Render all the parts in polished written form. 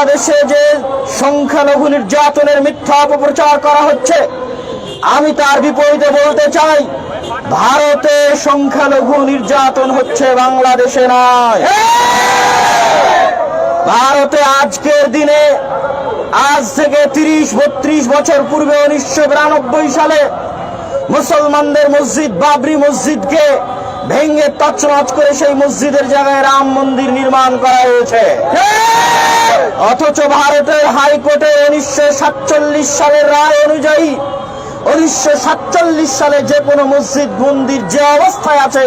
বাংলাদেশে যে সংখ্যালঘু নির্যাতনের মিথ্যা অপপ্রচার করা হচ্ছে, আমি তার বিপরীতে বলতে চাই, ভারতে সংখ্যালঘু নির্যাতন হচ্ছে, বাংলাদেশে নয়। ভারতে আজকের দিনে, আজ থেকে 30-32 বছর পূর্বে 1992 সালে মুসলমানদের মসজিদ বাবরি মসজিদকে ভেঙে তছনছ করে সেই মসজিদের জায়গায় রাম মন্দির নির্মাণ করা হয়েছে। অথচ ভারতের হাইকোর্টের 1947 সালের রায় অনুযায়ী 1947 সালে যে কোনো মসজিদ মন্দির যে অবস্থায় আছে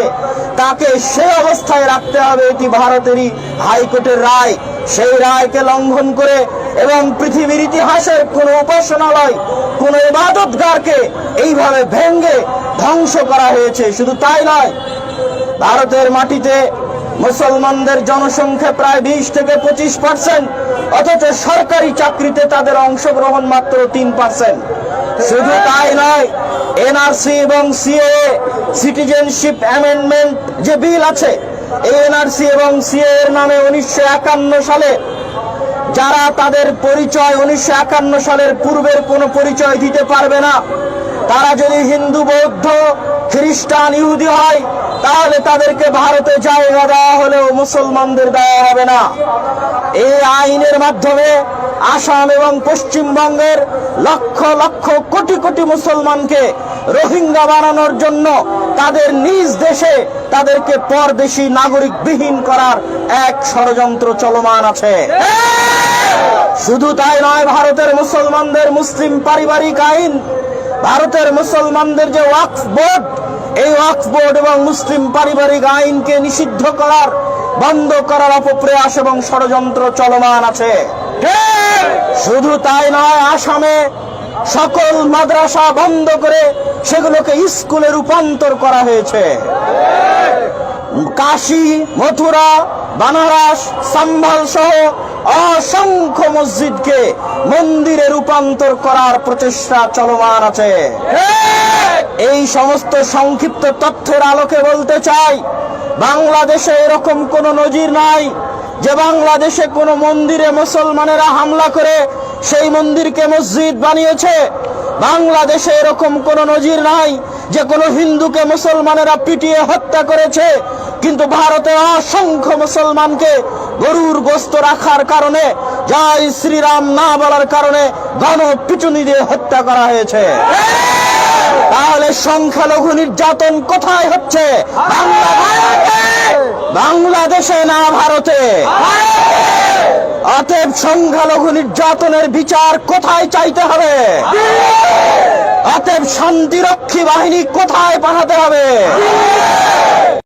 তাকে সে অবস্থায় রাখতে হবে, এটি ভারতেরই হাইকোর্টের রায়। সেই রায়কে লঙ্ঘন করে এবং পৃথিবীর ইতিহাসের কোন উপাসনালয়, কোন ইবাদতগারকে এইভাবে ভেঙে ধ্বংস করা হয়েছে। শুধু তাই নয়, ভারতের মাটিতে মুসলমানদের জনসংখ্যা প্রায় 20-25%, অথচ সরকারি চাকরিতে তাদের অংশগ্রহণ মাত্র 3%। শুধু তাই নয়, এনআরসি এবং সিএএ সিটিজেনশিপ অ্যামেন্ডমেন্ট যে বিল আছে, এই এনআরসি এবং সিএএ এর নামে 1951 সালে যারা তাদের পরিচয় 1951 সালের পূর্বের কোনো পরিচয় দিতে পারবে না, তারা যদি হিন্দু, বৌদ্ধ, খ্রিস্টান, ইহুদি হয়, তাহলে তাদেরকে ভারতে জায়গা দেওয়া হলেও মুসলমানদের দেওয়া হবে না। এই আইনের মাধ্যমে আসাম এবং পশ্চিমবঙ্গের লক্ষ লক্ষ কোটি কোটি মুসলমানকে রোহিঙ্গা বানানোর জন্য তাদের নিজ দেশে তাদেরকে পরদেশী নাগরিকবিহীন করার এক ষড়যন্ত্র চলমান আছে। শুধু তাই নয়, ভারতের মুসলমানদের মুসলিম পারিবারিক আইন, ভারতের মুসলমানদের যে ওয়াকফ বোর্ড, এই ওয়াকফ বোর্ড এবং মুসলিম পারিবারিক আইনকে নিষিদ্ধ করার, বন্ধ করার অপপ্রয়াস এবং ষড়যন্ত্র চলমান আছে। শুধু তাই নয়, আসামে সকল মাদ্রাসা বন্ধ করে সেগুলোকে স্কুলে রূপান্তর করা হয়েছে। কাশী, মথুরা, বানারস, সাম্ভাল সহ অসংখ্য মসজিদকে মন্দিরে রূপান্তর করার প্রচেষ্টা চলমান আছে। এই সমস্ত সংক্ষিপ্ত তথ্যের আলোকে বলতে চাই, বাংলাদেশে এরকম কোনো নজির নাই যে বাংলাদেশে কোনো মন্দিরে মুসলমানেরা হামলা করে সেই মন্দিরকে মসজিদ বানিয়েছে। বাংলাদেশে এরকম কোনো নজির নাই যে কোনো হিন্দুকে মুসলমানেরা পিটিয়ে হত্যা করেছে, কিন্তু ভারতে অসংখ্য মুসলমানকে গরুর গোশত রাখার কারণে, জয় শ্রীরাম না বলার কারণে গণপিটুনি দিয়ে হত্যা করা হয়েছে। তাহলে সংখ্যালঘু নির্যাতন কোথায় হচ্ছে? বাংলাদেশে না ভারতে? অতএব সংখ্যালঘু নির্যাতনের বিচার কোথায় চাইতে হবে? অতএব শান্তিরক্ষী বাহিনী কোথায় পাঠাতে হবে?